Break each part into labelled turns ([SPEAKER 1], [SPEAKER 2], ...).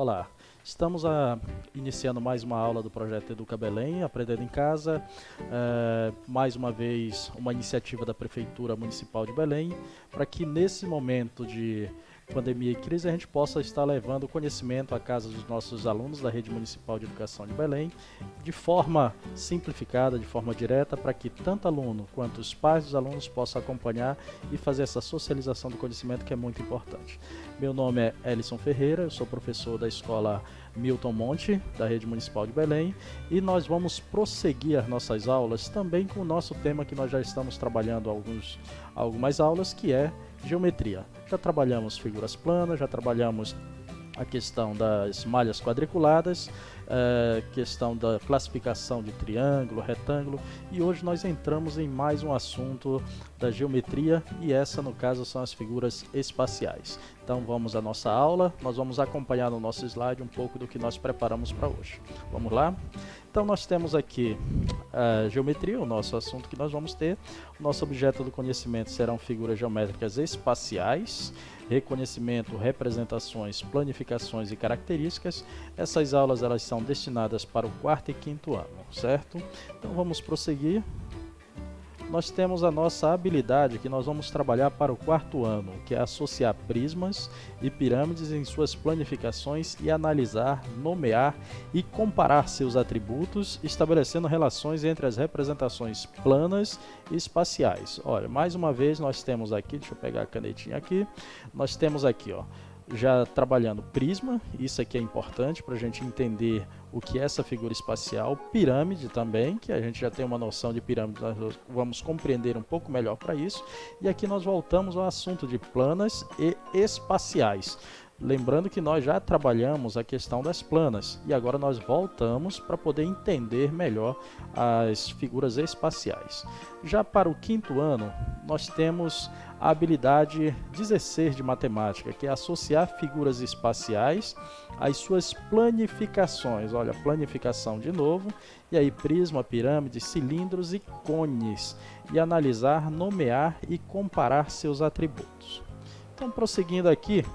[SPEAKER 1] Olá, estamos iniciando mais uma aula do projeto Educa Belém, Aprendendo em Casa, mais uma vez uma iniciativa da Prefeitura Municipal de Belém, para que nesse momento de pandemia e crise a gente possa estar levando conhecimento à casa dos nossos alunos da Rede Municipal de Educação de Belém, de forma simplificada, de forma direta, para que tanto aluno quanto os pais dos alunos possam acompanhar e fazer essa socialização do conhecimento, que é muito importante. Meu nome é Elison Ferreira, eu sou professor da escola Milton Monte, da Rede Municipal de Belém, e nós vamos prosseguir as nossas aulas também com o nosso tema que nós já estamos trabalhando algumas aulas, que é geometria. Já trabalhamos figuras planas, já trabalhamos a questão das malhas quadriculadas, questão da classificação de triângulo, retângulo, e hoje nós entramos em mais um assunto da geometria, e essa no caso são as figuras espaciais. Então vamos à nossa aula, nós vamos acompanhar no nosso slide um pouco do que nós preparamos para hoje. Vamos lá? Então nós temos aqui a geometria, o nosso assunto que nós vamos ter. O nosso objeto do conhecimento serão figuras geométricas espaciais, reconhecimento, representações, planificações e características. Essas aulas elas são destinadas para o quarto e quinto ano, certo? Então vamos prosseguir. Nós temos a nossa habilidade que nós vamos trabalhar para o quarto ano, que é associar prismas e pirâmides em suas planificações e analisar, nomear e comparar seus atributos, estabelecendo relações entre as representações planas e espaciais. Olha, mais uma vez nós temos aqui, deixa eu pegar a canetinha aqui, nós temos aqui, ó, já trabalhando prisma, isso aqui é importante para a gente entender o que é essa figura espacial, pirâmide também, que a gente já tem uma noção de pirâmide, nós vamos compreender um pouco melhor para isso, e aqui nós voltamos ao assunto de planas e espaciais. Lembrando que nós já trabalhamos a questão das planas e agora nós voltamos para poder entender melhor as figuras espaciais. Já para o quinto ano, nós temos a habilidade 16 de matemática, que é associar figuras espaciais às suas planificações. Olha, planificação de novo, e aí prisma, pirâmide, cilindros e cones, e analisar, nomear e comparar seus atributos. Então, prosseguindo aqui,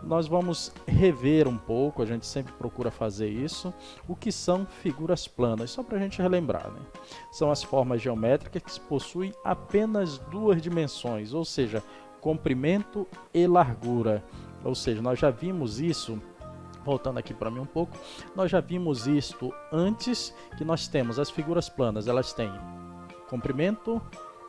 [SPEAKER 1] nós vamos rever um pouco, a gente sempre procura fazer isso, o que são figuras planas, só para a gente relembrar, né? São as formas geométricas que possuem apenas duas dimensões, ou seja, comprimento e largura. Ou seja, nós já vimos isso, voltando aqui para mim um pouco, nós já vimos isto antes, que nós temos as figuras planas, elas têm comprimento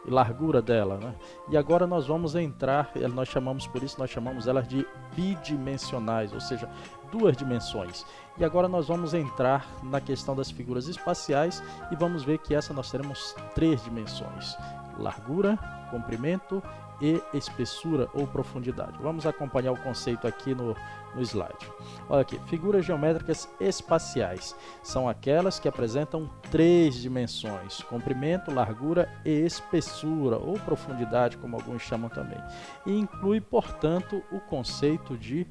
[SPEAKER 1] e largura dela, né? E agora nós vamos entrar, nós chamamos elas de bidimensionais, ou seja, duas dimensões. E agora nós vamos entrar na questão das figuras espaciais e vamos ver que essa nós teremos três dimensões: largura, comprimento e espessura ou profundidade. Vamos acompanhar o conceito aqui no slide. Olha aqui, figuras geométricas espaciais são aquelas que apresentam três dimensões: comprimento, largura e espessura ou profundidade, como alguns chamam também. E inclui, portanto, o conceito de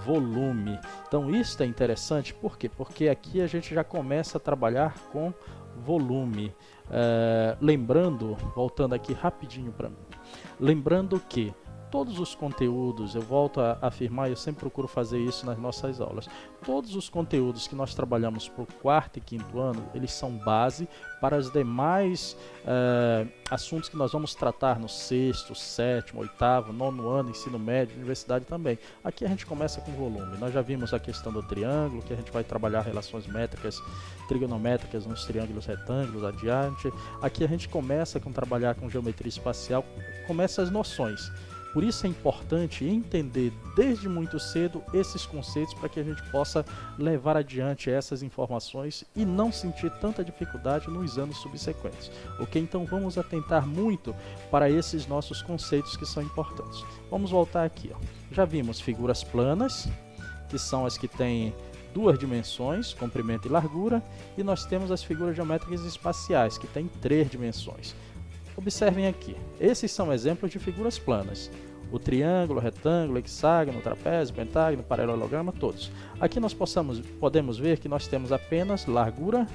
[SPEAKER 1] volume. Então isso é interessante, por quê? Porque aqui a gente já começa a trabalhar com volume. Lembrando, voltando aqui rapidinho para mim, lembrando que todos os conteúdos, eu volto a afirmar, eu sempre procuro fazer isso nas nossas aulas, todos os conteúdos que nós trabalhamos para o quarto e quinto ano, eles são base para os demais assuntos que nós vamos tratar no sexto, sétimo, oitavo, nono ano, ensino médio, universidade também. Aqui a gente começa com volume. Nós já vimos a questão do triângulo, que a gente vai trabalhar relações métricas, trigonométricas nos triângulos retângulos adiante. Aqui a gente começa com trabalhar com geometria espacial, começa as noções. Por isso é importante entender desde muito cedo esses conceitos para que a gente possa levar adiante essas informações e não sentir tanta dificuldade nos anos subsequentes. Ok? Então vamos atentar muito para esses nossos conceitos que são importantes. Vamos voltar aqui, ó. Já vimos figuras planas, que são as que têm duas dimensões, comprimento e largura, e nós temos as figuras geométricas espaciais, que têm três dimensões. Observem aqui, esses são exemplos de figuras planas: o triângulo, retângulo, hexágono, trapézio, pentágono, paralelogramo, todos. Aqui nós podemos ver que nós temos apenas largura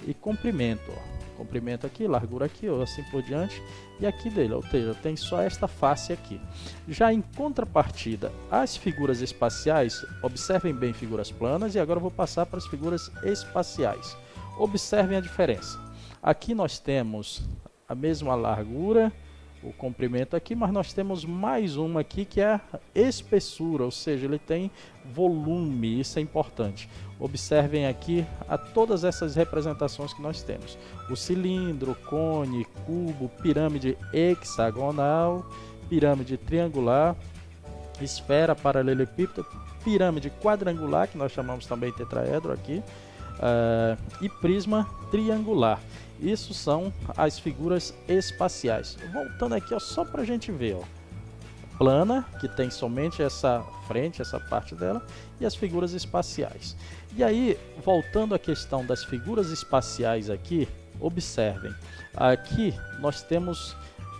[SPEAKER 1] e comprimento. comprimento aqui, largura aqui, ou assim por diante, e aqui dele, ou seja, tem só esta face aqui. Já em contrapartida, as figuras espaciais, observem bem figuras planas, e agora eu vou passar para as figuras espaciais. Observem a diferença. Aqui nós temos a mesma largura, o comprimento aqui, mas nós temos mais uma aqui que é a espessura, ou seja, ele tem volume, isso é importante. Observem aqui a todas essas representações que nós temos: o cilindro, cone, cubo, pirâmide hexagonal, pirâmide triangular, esfera, paralelepípedo, pirâmide quadrangular, que nós chamamos também tetraedro aqui, e prisma triangular. Isso são as figuras espaciais. Voltando aqui, ó, só para a gente ver, ó. Plana, que tem somente essa frente, essa parte dela, e as figuras espaciais. E aí, voltando à questão das figuras espaciais aqui, observem. Aqui nós temos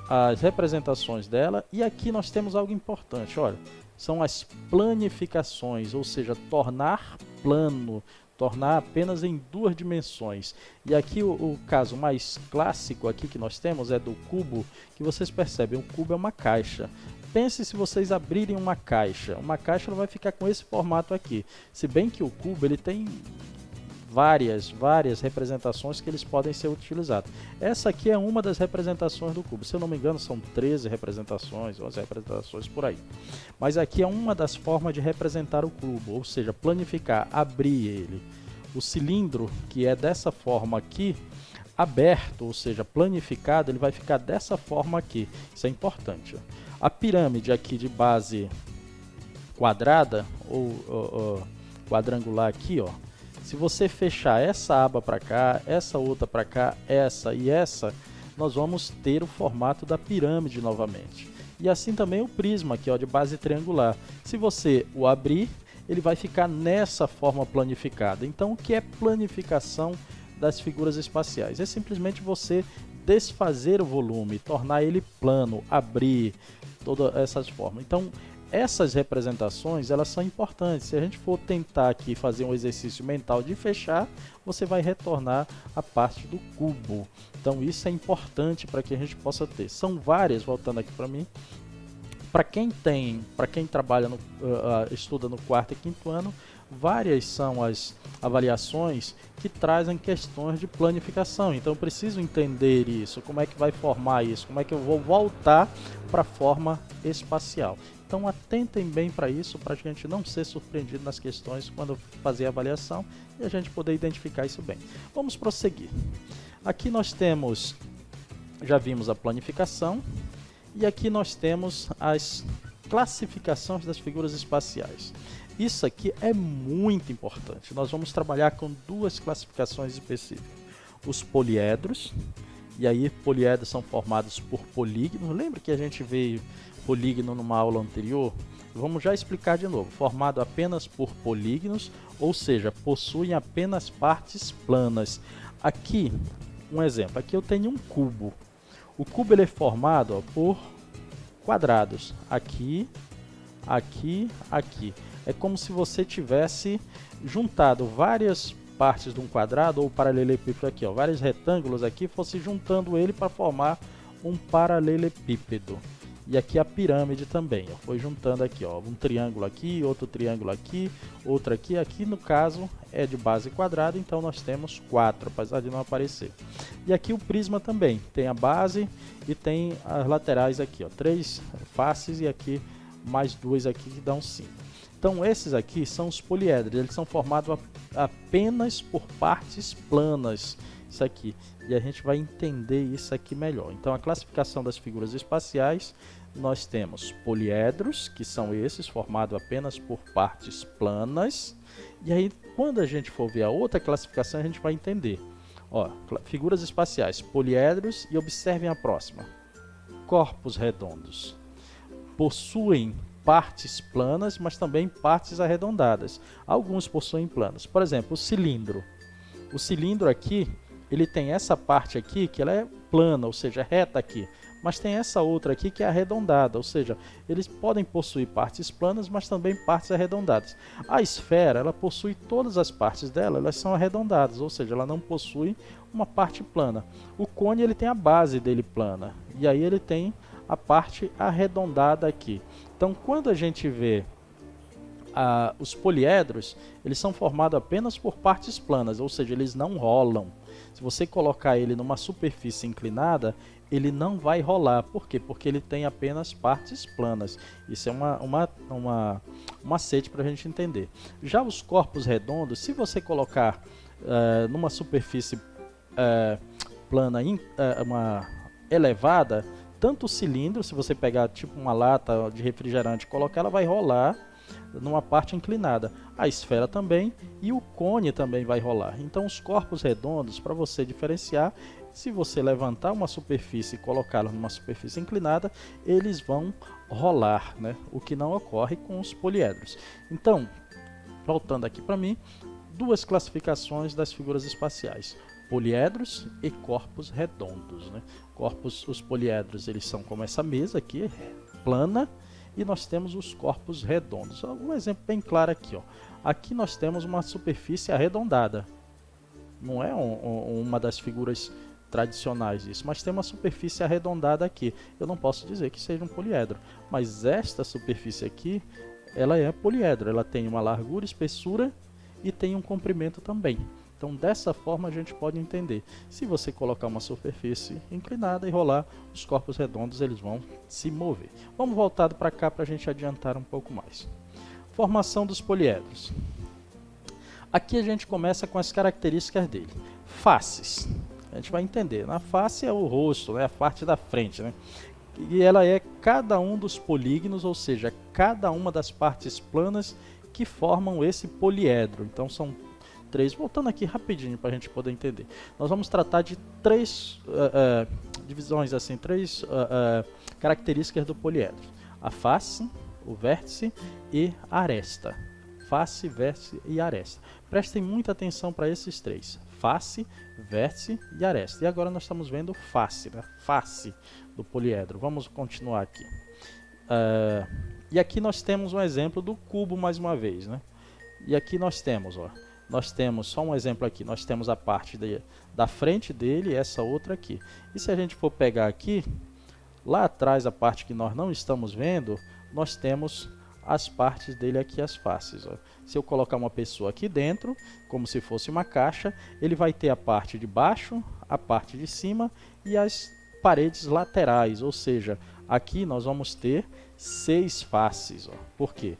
[SPEAKER 1] as representações dela, e aqui nós temos algo importante, olha. São as planificações, ou seja, tornar plano, tornar apenas em duas dimensões. E aqui o caso mais clássico aqui que nós temos é do cubo, que vocês percebem, o cubo é uma caixa. Pense se vocês abrirem uma caixa ela vai ficar com esse formato aqui. Se bem que o cubo ele tem várias representações que eles podem ser utilizados. Essa aqui é uma das representações do cubo. Se eu não me engano, são 13 representações, 11 representações por aí. Mas aqui é uma das formas de representar o cubo, ou seja, planificar, abrir ele. O cilindro, que é dessa forma aqui, aberto, ou seja, planificado, ele vai ficar dessa forma aqui. Isso é importante. A pirâmide aqui de base quadrada, ou quadrangular aqui, ó. Se você fechar essa aba para cá, essa outra para cá, essa e essa, nós vamos ter o formato da pirâmide novamente. E assim também o prisma aqui, ó, de base triangular. Se você o abrir, ele vai ficar nessa forma planificada. Então, o que é planificação das figuras espaciais? É simplesmente você desfazer o volume, tornar ele plano, abrir todas essas formas. Então, essas representações, elas são importantes. Se a gente for tentar aqui fazer um exercício mental de fechar, você vai retornar a parte do cubo. Então isso é importante para que a gente possa ter. São várias, voltando aqui para mim. Para quem trabalha, estuda no quarto e quinto ano, várias são as avaliações que trazem questões de planificação. Então eu preciso entender isso, como é que vai formar isso, como é que eu vou voltar para a forma espacial. Então atentem bem para isso, para a gente não ser surpreendido nas questões quando fazer a avaliação e a gente poder identificar isso bem. Vamos prosseguir. Aqui nós temos, já vimos a planificação, e aqui nós temos as classificações das figuras espaciais. Isso aqui é muito importante. Nós vamos trabalhar com duas classificações específicas. Os poliedros, e aí poliedros são formados por polígonos. Lembra que a gente veio polígono numa aula anterior? Vamos já explicar de novo. Formado apenas por polígonos, ou seja, possuem apenas partes planas. Aqui, um exemplo. Aqui eu tenho um cubo. O cubo ele é formado, ó, por quadrados. Aqui, aqui, aqui. É como se você tivesse juntado várias partes de um quadrado ou paralelepípedo aqui, ó, vários retângulos aqui, fosse juntando ele para formar um paralelepípedo. E aqui a pirâmide também, ó, foi juntando aqui, ó, um triângulo aqui, outro triângulo aqui, outro aqui. Aqui no caso é de base quadrada, então nós temos 4, apesar de não aparecer. E aqui o prisma também, tem a base e tem as laterais aqui, ó, 3 faces e aqui mais 2 aqui que dão 5. Então esses aqui são os poliedros, eles são formados apenas por partes planas, isso aqui. E a gente vai entender isso aqui melhor. Então a classificação das figuras espaciais, nós temos poliedros, que são esses, formados apenas por partes planas. E aí quando a gente for ver a outra classificação, a gente vai entender. Ó, figuras espaciais, poliedros, e observem a próxima. Corpos redondos. Possuem partes planas, mas também partes arredondadas. Alguns possuem planos. Por exemplo, o cilindro. O cilindro aqui, ele tem essa parte aqui que ela é plana, ou seja, reta aqui. mas tem essa outra aqui que é arredondada, ou seja, eles podem possuir partes planas, mas também partes arredondadas. A esfera, ela possui todas as partes dela, elas são arredondadas, ou seja, ela não possui uma parte plana. O cone, ele tem a base dele plana, e aí ele tem a parte arredondada aqui. Então, quando a gente vê os poliedros, eles são formados apenas por partes planas, ou seja, eles não rolam. Se você colocar ele numa superfície inclinada, ele não vai rolar. Por quê? Porque ele tem apenas partes planas. Isso é um macete para a gente entender. Já os corpos redondos, se você colocar numa superfície plana elevada, tanto o cilindro, se você pegar tipo uma lata de refrigerante e colocar, ela vai rolar numa parte inclinada. A esfera também, e o cone também vai rolar. Então os corpos redondos, para você diferenciar, se você levantar uma superfície e colocá-la numa superfície inclinada, eles vão rolar, né? O que não ocorre com os poliedros. Então, voltando aqui para mim, duas classificações das figuras espaciais: poliedros e corpos redondos, né? Os poliedros, eles são como essa mesa aqui, plana, e nós temos os corpos redondos. Um exemplo bem claro aqui, ó. Aqui nós temos uma superfície arredondada. Não é uma das figuras tradicionais isso, mas tem uma superfície arredondada aqui. Eu não posso dizer que seja um poliedro, mas esta superfície aqui, ela é poliedro. Ela tem uma largura, espessura e tem um comprimento também. Então, dessa forma, a gente pode entender. Se você colocar uma superfície inclinada e rolar, os corpos redondos eles vão se mover. Vamos voltar para cá para a gente adiantar um pouco mais. Formação dos poliedros. Aqui a gente começa com as características dele. Faces. A gente vai entender. Na face é o rosto, né? A parte da frente, né? E ela é cada um dos polígonos, ou seja, cada uma das partes planas que formam esse poliedro. Então, são três. Voltando aqui rapidinho para a gente poder entender. Nós vamos tratar de três divisões, assim, três características do poliedro: a face, o vértice e a aresta. Face, vértice e aresta. Prestem muita atenção para esses três: face, vértice e aresta. E agora nós estamos vendo face, né? Face do poliedro. Vamos continuar aqui. E aqui nós temos um exemplo do cubo mais uma vez, né? E aqui nós temos, ó. Nós temos, só um exemplo aqui, nós temos a parte da frente dele e essa outra aqui. E se a gente for pegar aqui, lá atrás, a parte que nós não estamos vendo, nós temos as partes dele aqui, as faces. Ó. Se eu colocar uma pessoa aqui dentro, como se fosse uma caixa, ele vai ter a parte de baixo, a parte de cima e as paredes laterais. Ou seja, aqui nós vamos ter 6 faces. Ó. Por quê?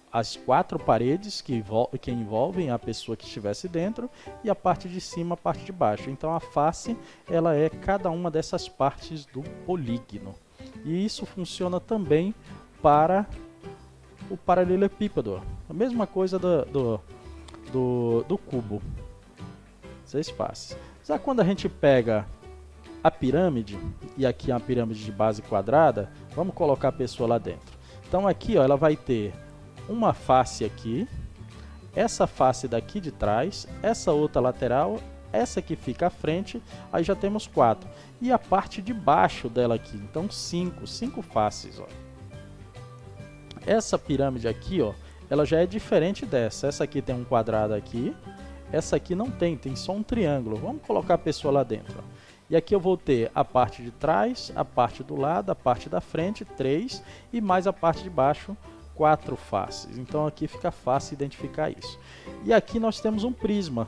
[SPEAKER 1] As 4 paredes que envolvem a pessoa que estivesse dentro e a parte de cima, a parte de baixo. Então a face, ela é cada uma dessas partes do polígono. E isso funciona também para o paralelepípedo. A mesma coisa do cubo. 6 faces. Já quando a gente pega a pirâmide, e aqui é uma pirâmide de base quadrada, vamos colocar a pessoa lá dentro. Então aqui, ó, ela vai ter uma face aqui, essa face daqui de trás, essa outra lateral, essa que fica à frente, aí já temos 4. E a parte de baixo dela aqui, então 5 faces. Ó. Essa pirâmide aqui, ó, ela já é diferente dessa. Essa aqui tem um quadrado aqui, essa aqui não tem, tem só um triângulo. Vamos colocar a pessoa lá dentro. Ó. E aqui eu vou ter a parte de trás, a parte do lado, a parte da frente, 3, e mais a parte de baixo, 4 faces. Então aqui fica fácil identificar isso. E aqui nós temos um prisma.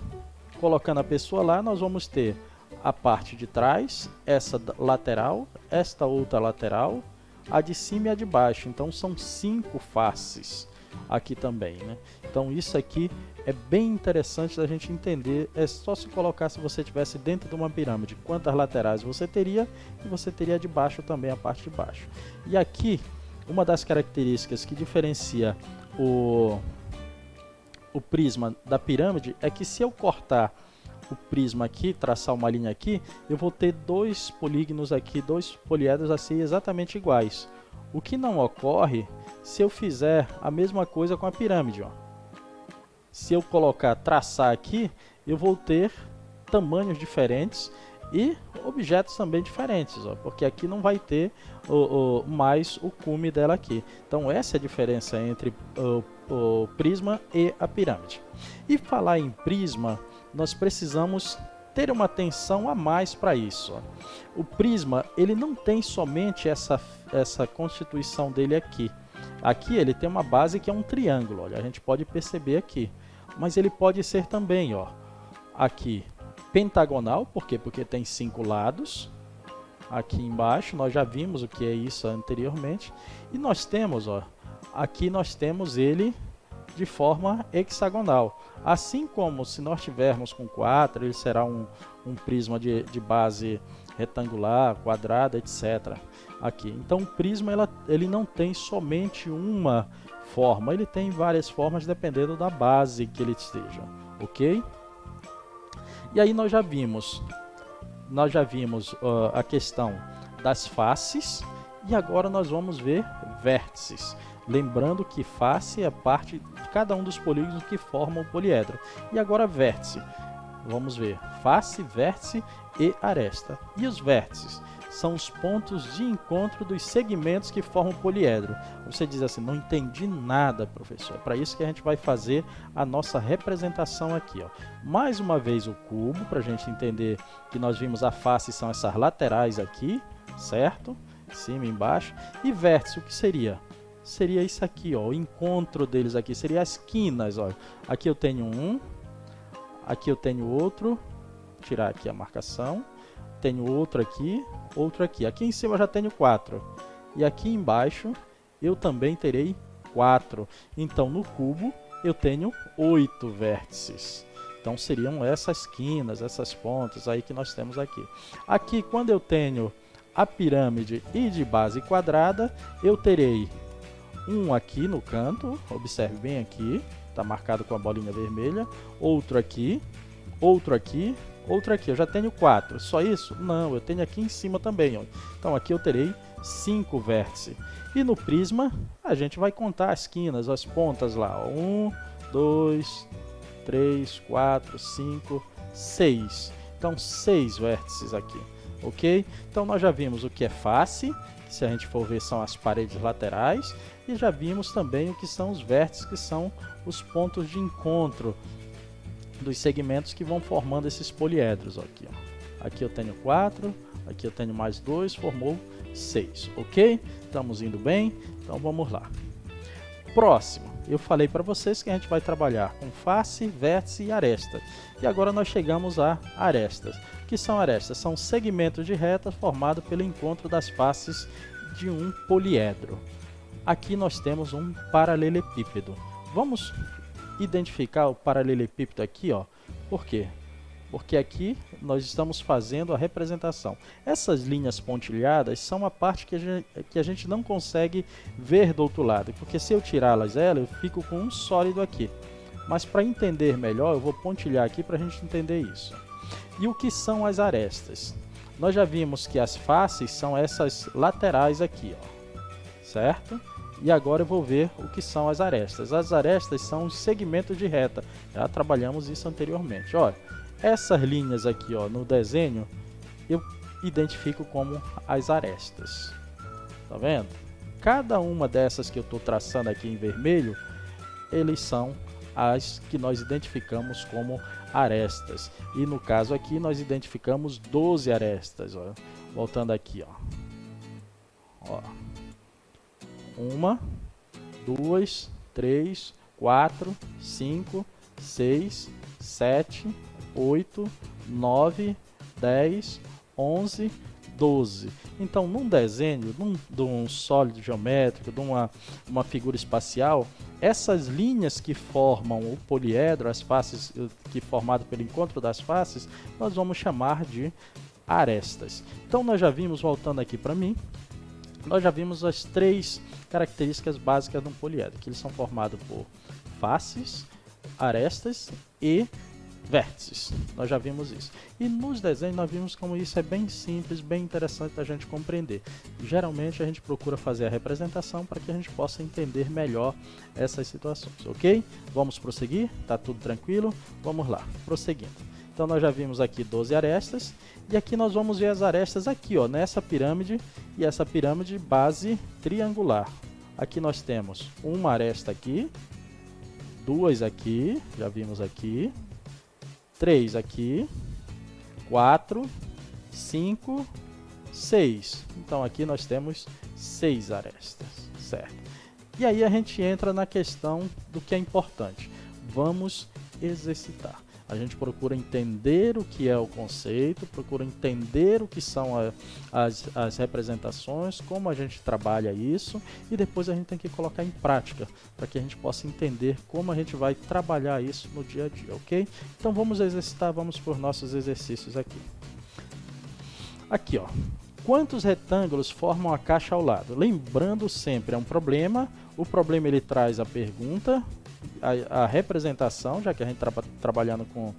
[SPEAKER 1] Colocando a pessoa lá, nós vamos ter a parte de trás, essa lateral, esta outra lateral, a de cima e a de baixo. Então são 5 faces aqui também, né? Então isso aqui é bem interessante da gente entender. É só se colocar, se você estivesse dentro de uma pirâmide, quantas laterais você teria, e você teria de baixo também a parte de baixo. E aqui uma das características que diferencia o prisma da pirâmide é que se eu cortar o prisma aqui, traçar uma linha aqui, eu vou ter 2 polígonos aqui, 2 poliedros assim exatamente iguais. O que não ocorre se eu fizer a mesma coisa com a pirâmide. Ó. Se eu traçar aqui, eu vou ter tamanhos diferentes E objetos também diferentes, ó, porque aqui não vai ter mais o cume dela aqui. Então essa é a diferença entre o prisma e a pirâmide. E falar em prisma, nós precisamos ter uma atenção a mais para isso. Ó. O prisma, ele não tem somente essa constituição dele aqui. Aqui ele tem uma base que é um triângulo, olha, a gente pode perceber aqui. Mas ele pode ser também, ó, aqui, pentagonal, por quê? Porque tem 5 lados. Aqui embaixo, nós já vimos o que é isso anteriormente. E nós temos, ó, aqui nós temos ele de forma hexagonal. Assim como se nós tivermos com 4, ele será um prisma de base retangular, quadrada, etc. Aqui. Então o prisma ele não tem somente uma forma, ele tem várias formas dependendo da base que ele esteja, ok? E aí nós já vimos a questão das faces e agora nós vamos ver vértices. Lembrando que face é parte de cada um dos polígonos que formam o poliedro. E agora vértice. Vamos ver face, vértice e aresta. E os vértices são os pontos de encontro dos segmentos que formam o poliedro. Você diz assim, não entendi nada, professor. É para isso que a gente vai fazer a nossa representação aqui. Ó. Mais uma vez o cubo, para a gente entender que nós vimos a face são essas laterais aqui, certo? Cima e embaixo. E vértice, o que seria? Seria isso aqui, ó, o encontro deles aqui, seria as quinas, ó. Aqui eu tenho um, aqui eu tenho outro, vou tirar aqui a marcação, tenho outro aqui, aqui em cima eu já tenho 4, e aqui embaixo eu também terei 4, então no cubo eu tenho 8 vértices, então seriam essas quinas, essas pontas aí que nós temos aqui. Aqui quando eu tenho a pirâmide e de base quadrada, eu terei um aqui no canto, observe bem aqui, está marcado com a bolinha vermelha, outro aqui, outro aqui, outro aqui. Eu já tenho 4, só isso? Não, eu tenho aqui em cima também. Ó. Então aqui eu terei 5 vértices. E no prisma, a gente vai contar as quinas, as pontas lá. 1, 2, 3, 4, 5, 6. Então 6 vértices aqui, ok? Então nós já vimos o que é face, que se a gente for ver são as paredes laterais, e já vimos também o que são os vértices, que são os pontos de encontro dos segmentos que vão formando esses poliedros. Ó, aqui, ó. Aqui eu tenho 4, aqui eu tenho mais 2, formou 6, ok? Estamos indo bem? Então vamos lá. Próximo, eu falei para vocês que a gente vai trabalhar com face, vértice e aresta. E agora nós chegamos a arestas. O que são arestas? São segmentos de reta formados pelo encontro das faces de um poliedro. Aqui nós temos um paralelepípedo. Vamos identificar o paralelepípedo aqui, ó. Por quê? Porque aqui nós estamos fazendo a representação. Essas linhas pontilhadas são a parte que a gente não consegue ver do outro lado, porque se eu tirá-las eu fico com um sólido aqui. Mas para entender melhor, eu vou pontilhar aqui para a gente entender isso. E o que são as arestas? Nós já vimos que as faces são essas laterais aqui, ó, certo? E agora eu vou ver o que são as arestas. As arestas são os segmentos de reta. Já trabalhamos isso anteriormente. Olha, essas linhas aqui, ó, no desenho, eu identifico como as arestas. Tá vendo? Cada uma dessas que eu estou traçando aqui em vermelho, eles são as que nós identificamos como arestas. E no caso aqui, nós identificamos 12 arestas. Ó. Voltando aqui, ó. 1, 2, 3, 4, 5, 6, 7, 8, 9, 10, 11, 12. Então, num desenho, de um sólido geométrico, de uma figura espacial, essas linhas que formam o poliedro, as faces que formado pelo encontro das faces, nós vamos chamar de arestas. Então, nós já vimos, voltando aqui para mim, nós já vimos as 3 características básicas de um poliedro, que eles são formados por faces, arestas e vértices. Nós já vimos isso. E nos desenhos nós vimos como isso é bem simples, bem interessante da gente compreender. Geralmente a gente procura fazer a representação para que a gente possa entender melhor essas situações, ok? Vamos prosseguir? Tá tudo tranquilo? Vamos lá, prosseguindo. Então nós já vimos aqui 12 arestas, e aqui nós vamos ver as arestas aqui, ó, nessa pirâmide, e essa pirâmide base triangular. Aqui nós temos uma aresta aqui, duas aqui, já vimos aqui, 3 aqui, 4, 5, 6. Então aqui nós temos 6 arestas, certo? E aí a gente entra na questão do que é importante. Vamos exercitar. A gente procura entender o que é o conceito, procura entender o que são as representações, como a gente trabalha isso, e depois a gente tem que colocar em prática, para que a gente possa entender como a gente vai trabalhar isso no dia a dia, ok? Então vamos exercitar, vamos por nossos exercícios aqui. Aqui, ó. Quantos retângulos formam a caixa ao lado? Lembrando sempre, é um problema. O problema ele traz a pergunta, a representação, já que a gente está trabalhando com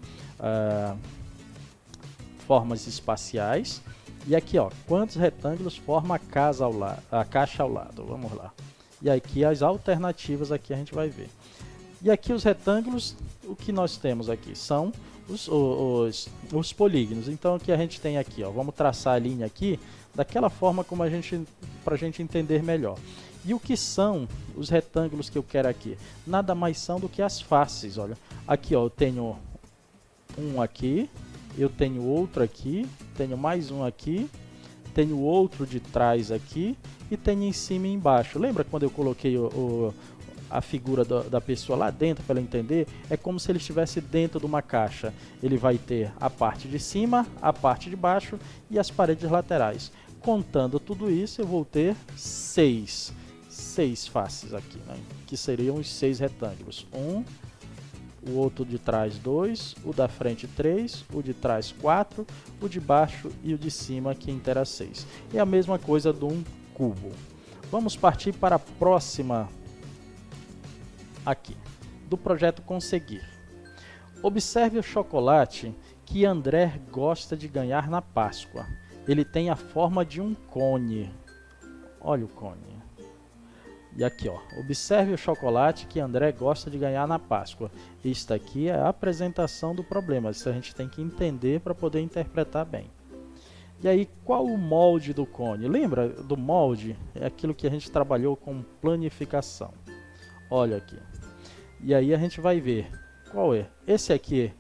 [SPEAKER 1] formas espaciais. E aqui, ó, quantos retângulos formam a caixa ao lado? Vamos lá. E aqui as alternativas aqui a gente vai ver. E aqui os retângulos, o que nós temos aqui são os polígonos. Então o que a gente tem aqui, ó, vamos traçar a linha aqui daquela forma como para a gente entender melhor. E o que são os retângulos que eu quero aqui? Nada mais são do que as faces, olha. Aqui, ó, eu tenho um aqui, eu tenho outro aqui, tenho mais um aqui, tenho outro de trás aqui e tenho em cima e embaixo. Lembra quando eu coloquei a figura da pessoa lá dentro para ela entender? É como se ele estivesse dentro de uma caixa. Ele vai ter a parte de cima, a parte de baixo e as paredes laterais. Contando tudo isso, eu vou ter seis faces aqui, né? Que seriam os 6 retângulos. O outro de trás 2, o da frente 3, o de trás 4, o de baixo e o de cima que inteira 6. É a mesma coisa de um cubo. Vamos partir para a próxima aqui, do projeto Conseguir. Observe o chocolate que André gosta de ganhar na Páscoa. Ele tem a forma de um cone. Olha o cone. E aqui, ó, observe o chocolate que André gosta de ganhar na Páscoa. Isto aqui é a apresentação do problema. Isso a gente tem que entender para poder interpretar bem. E aí, qual o molde do cone? Lembra do molde? É aquilo que a gente trabalhou com planificação. Olha aqui. E aí a gente vai ver qual é. Esse aqui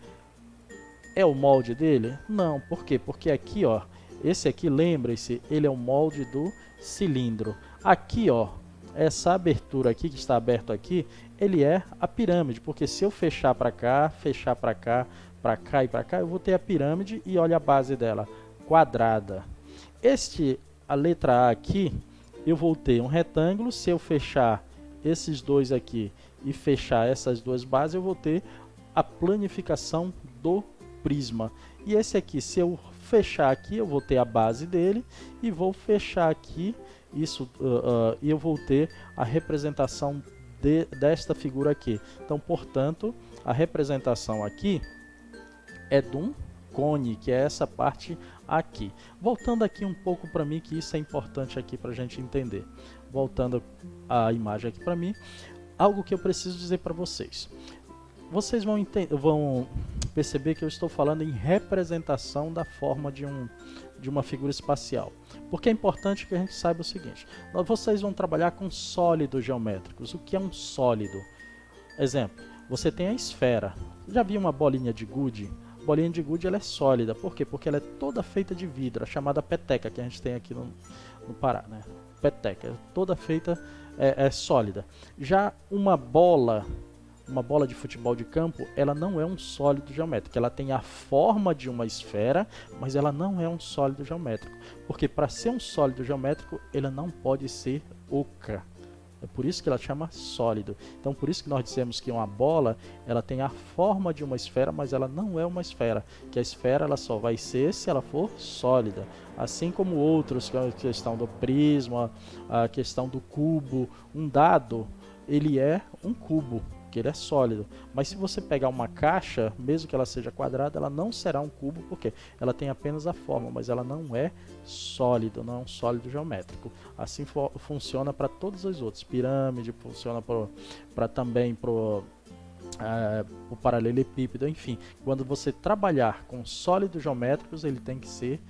[SPEAKER 1] é o molde dele? Não, por quê? Porque aqui, ó, esse aqui, lembre-se, ele é o molde do cilindro. Aqui, ó, essa abertura aqui, que está aberto aqui, ele é a pirâmide, porque se eu fechar para cá, fechar para cá, para cá e para cá, eu vou ter a pirâmide e olha a base dela, quadrada. A letra A aqui, eu vou ter um retângulo. Se eu fechar esses dois aqui e fechar essas duas bases, eu vou ter a planificação do prisma. E esse aqui, se eu fechar aqui, eu vou ter a base dele e vou fechar aqui isso e eu vou ter a representação desta figura aqui. Então, portanto, a representação aqui é de um cone, que é essa parte aqui. Voltando aqui um pouco para mim, que isso é importante aqui para a gente entender. Voltando a imagem aqui para mim, algo que eu preciso dizer para vocês. Vocês vão perceber que eu estou falando em representação da forma de uma figura espacial. Porque é importante que a gente saiba o seguinte. Vocês vão trabalhar com sólidos geométricos. O que é um sólido? Exemplo, você tem a esfera. Já viu uma bolinha de gude? A bolinha de gude ela é sólida. Por quê? Porque ela é toda feita de vidro, a chamada peteca, que a gente tem aqui no Pará, né? Peteca, toda feita é sólida. Já uma bola de futebol de campo, ela não é um sólido geométrico. Ela tem a forma de uma esfera, mas ela não é um sólido geométrico. Porque para ser um sólido geométrico, ela não pode ser oca. É por isso que ela chama sólido. Então, por isso que nós dissemos que uma bola, ela tem a forma de uma esfera, mas ela não é uma esfera. Que a esfera ela só vai ser se ela for sólida. Assim como outros, que é a questão do prisma, a questão do cubo. Um dado, ele é um cubo, que ele é sólido. Mas se você pegar uma caixa, mesmo que ela seja quadrada, ela não será um cubo, porque ela tem apenas a forma, mas ela não é sólido, não é um sólido geométrico. Assim funciona para todos os outros. Pirâmide funciona também o paralelepípedo, enfim. Quando você trabalhar com sólidos geométricos, ele tem que ser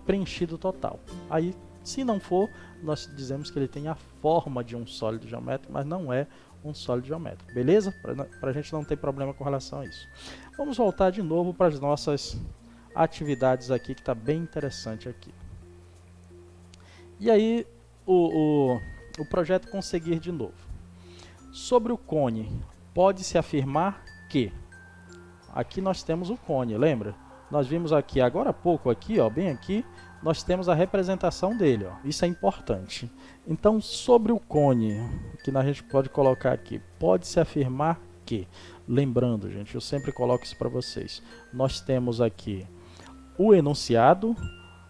[SPEAKER 1] preenchido total. Aí, se não for, nós dizemos que ele tem a forma de um sólido geométrico, mas não é um sólido geométrico, beleza? Para a gente não ter problema com relação a isso. Vamos voltar de novo para as nossas atividades aqui, que está bem interessante aqui. E aí, o projeto conseguir de novo. Sobre o cone, pode-se afirmar que... Aqui nós temos o cone, lembra? Nós vimos aqui, agora há pouco, aqui, ó, bem aqui, nós temos a representação dele, ó. Isso é importante. Então, sobre o cone, que a gente pode colocar aqui, pode-se afirmar que, lembrando, gente, eu sempre coloco isso para vocês, nós temos aqui o enunciado,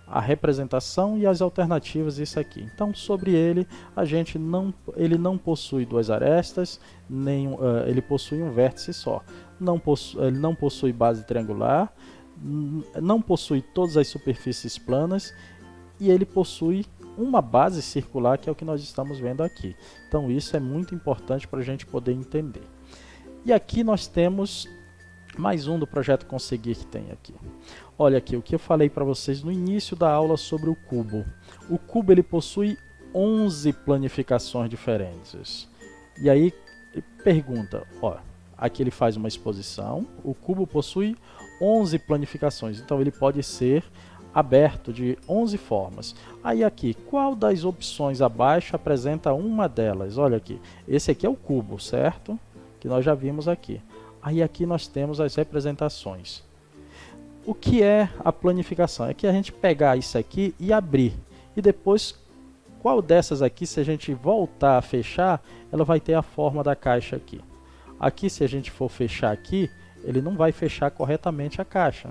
[SPEAKER 1] a representação e as alternativas, isso aqui. Então, sobre ele, ele não possui duas arestas, ele possui um vértice só. Ele não possui base triangular, não possui todas as superfícies planas e ele possui uma base circular, que é o que nós estamos vendo aqui. Então isso é muito importante para a gente poder entender. E aqui nós temos mais um do projeto Conseguir que tem aqui. Olha aqui o que eu falei para vocês no início da aula sobre o cubo. O cubo ele possui 11 planificações diferentes. E aí pergunta, ó, aqui ele faz uma exposição, o cubo possui 11 planificações, então ele pode ser aberto de 11 formas. Aí aqui, qual das opções abaixo apresenta uma delas? Olha aqui, esse aqui é o cubo, certo? Que nós já vimos aqui. Aí aqui nós temos as representações. O que é a planificação? É que a gente pegar isso aqui e abrir. E depois, qual dessas aqui, se a gente voltar a fechar, ela vai ter a forma da caixa aqui. Aqui, se a gente for fechar aqui, ele não vai fechar corretamente a caixa.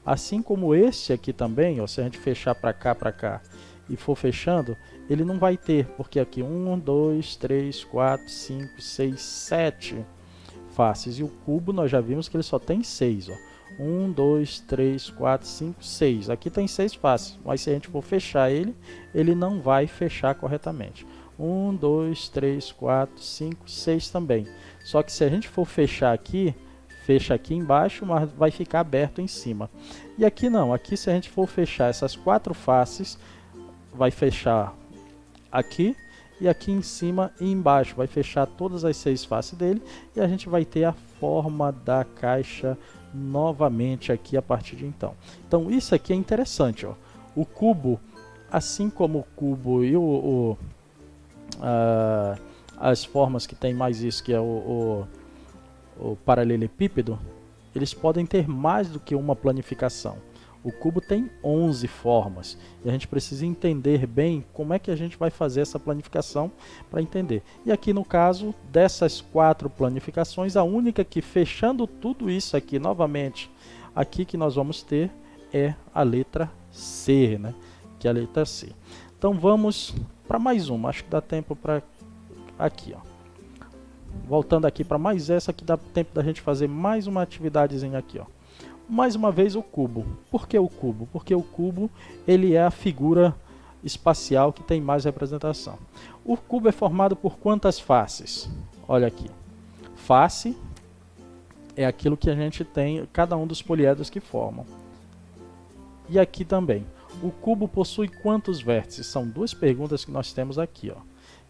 [SPEAKER 1] Assim como este aqui também, ó, se a gente fechar para cá e for fechando, ele não vai ter, porque aqui 1, 2, 3, 4, 5, 6, 7 faces. E o cubo nós já vimos que ele só tem 6. Ó. 1, 2, 3, 4, 5, 6. Aqui tem 6 faces, mas se a gente for fechar ele, ele não vai fechar corretamente. 1, 2, 3, 4, 5, 6 também. Só que se a gente for fechar aqui, fecha aqui embaixo, mas vai ficar aberto em cima. E aqui não, aqui se a gente for fechar essas 4 faces, vai fechar aqui e aqui em cima e embaixo. Vai fechar todas as 6 faces dele e a gente vai ter a forma da caixa novamente aqui a partir de então. Então isso aqui é interessante, ó. O cubo, assim como o cubo e as formas que tem mais isso, que é o paralelepípedo, eles podem ter mais do que uma planificação. O cubo tem 11 formas e a gente precisa entender bem como é que a gente vai fazer essa planificação para entender. E aqui no caso dessas 4 planificações, a única que fechando tudo isso aqui novamente, aqui que nós vamos ter é a letra C, né? Que é a letra C. Então vamos para mais uma, acho que dá tempo para aqui, ó. Voltando aqui para mais essa, que dá tempo da gente fazer mais uma atividadezinha aqui, ó. Mais uma vez o cubo. Por que o cubo? Porque o cubo ele é a figura espacial que tem mais representação. O cubo é formado por quantas faces? Olha aqui. Face é aquilo que a gente tem, cada um dos poliedros que formam. E aqui também. O cubo possui quantos vértices? São 2 perguntas que nós temos aqui, ó.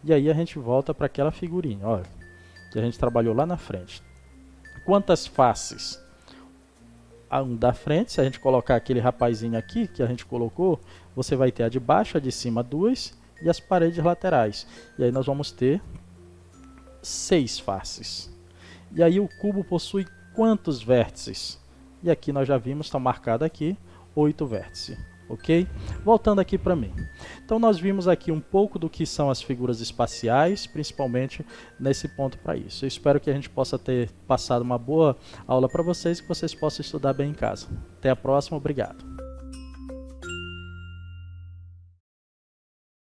[SPEAKER 1] E aí a gente volta para aquela figurinha, olha, que a gente trabalhou lá na frente. Quantas faces? A da frente, se a gente colocar aquele rapazinho aqui que a gente colocou, você vai ter a de baixo, a de cima 2 e as paredes laterais. E aí nós vamos ter 6 faces. E aí o cubo possui quantos vértices? E aqui nós já vimos, está marcado aqui, 8 vértices. Ok? Voltando aqui para mim. Então nós vimos aqui um pouco do que são as figuras espaciais, principalmente nesse ponto para isso. Eu espero que a gente possa ter passado uma boa aula para vocês e que vocês possam estudar bem em casa. Até a próxima, obrigado.